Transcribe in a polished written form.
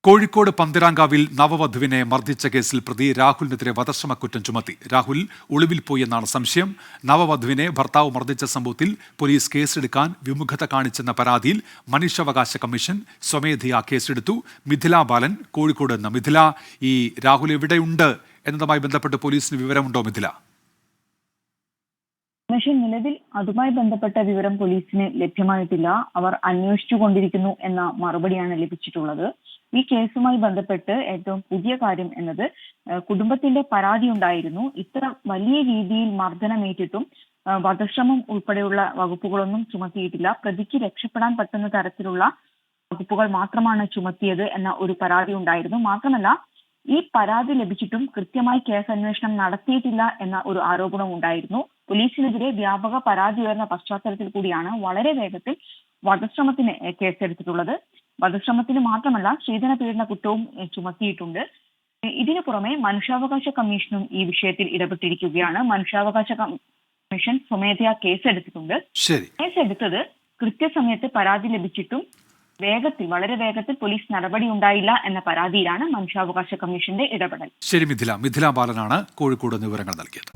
കോഴിക്കോട് പന്തിരാങ്കാവിൽ നവവധുവിനെ മർദ്ദിച്ച കേസിൽ പ്രതി രാഹുലിനെതിരെ വധശ്രമക്കുറ്റം ചുമത്തി. രാഹുൽ ഒളിവിൽ പോയി എന്നാണ് സംശയം. നവവധുവിനെ ഭർത്താവ് മർദ്ദിച്ച സംഭവത്തിൽ പോലീസ് കേസെടുക്കാൻ വിമുഖത കാണിച്ചെന്ന പരാതിയിൽ മനുഷ്യാവകാശ കമ്മീഷൻ സ്വമേധയാ കേസെടുത്തു. മിഥില ബാലൻ കോഴിക്കോട് നിന്ന്. മിഥില, ഈ രാഹുൽ എവിടെയുണ്ട് എന്നതുമായി ബന്ധപ്പെട്ട് പോലീസിന് വിവരമുണ്ടോ മിഥില? നിലവിൽ അതുമായി ബന്ധപ്പെട്ട വിവരം പോലീസിന് ലഭ്യമായിട്ടില്ല. അവർ അന്വേഷിച്ചുകൊണ്ടിരിക്കുന്നു എന്ന മറുപടിയാണ് ലഭിച്ചിട്ടുള്ളത്. ഈ കേസുമായി ബന്ധപ്പെട്ട് ഏറ്റവും പുതിയ കാര്യം എന്നത് കുടുംബത്തിന്റെ പരാതി ഉണ്ടായിരുന്നു. ഇത്ര വലിയ രീതിയിൽ മർദ്ദനമേറ്റിട്ടും വധശ്രമം ഉൾപ്പെടെയുള്ള വകുപ്പുകളൊന്നും ചുമത്തിയിട്ടില്ല. പ്രതിക്ക് രക്ഷപ്പെടാൻ പറ്റുന്ന തരത്തിലുള്ള വകുപ്പുകൾ മാത്രമാണ് ചുമത്തിയത് എന്ന ഒരു പരാതി ഉണ്ടായിരുന്നു. മാത്രമല്ല, ഈ പരാതി ലഭിച്ചിട്ടും കൃത്യമായി കേസ് അന്വേഷണം നടത്തിയിട്ടില്ല എന്ന ഒരു ആരോപണം ഉണ്ടായിരുന്നു. പോലീസിനെതിരെ വ്യാപക പരാതി ഉയർന്ന പശ്ചാത്തലത്തിൽ കൂടിയാണ് വളരെ വേഗത്തിൽ വധശ്രമത്തിന് കേസെടുത്തിട്ടുള്ളത്. വധശ്രമത്തിന് മാത്രമല്ല, സ്ത്രീധന പീഡന കുറ്റവും ചുമത്തിയിട്ടുണ്ട്. ഇതിനു പുറമെ മനുഷ്യാവകാശ കമ്മീഷനും ഈ വിഷയത്തിൽ ഇടപെട്ടിരിക്കുകയാണ്. മനുഷ്യാവകാശ കമ്മീഷൻ സ്വമേധയാ കേസെടുത്തിട്ടുണ്ട്. കേസെടുത്തത് കൃത്യസമയത്ത് പരാതി ലഭിച്ചിട്ടും വളരെ വേഗത്തിൽ പോലീസ് നടപടി ഉണ്ടായില്ല എന്ന പരാതിയിലാണ് മനുഷ്യാവകാശ കമ്മീഷന്റെ ഇടപെടൽ. ശരി മിഥില ബാലനാണ് കോഴിക്കോട് വിവരങ്ങൾ നൽകിയത്.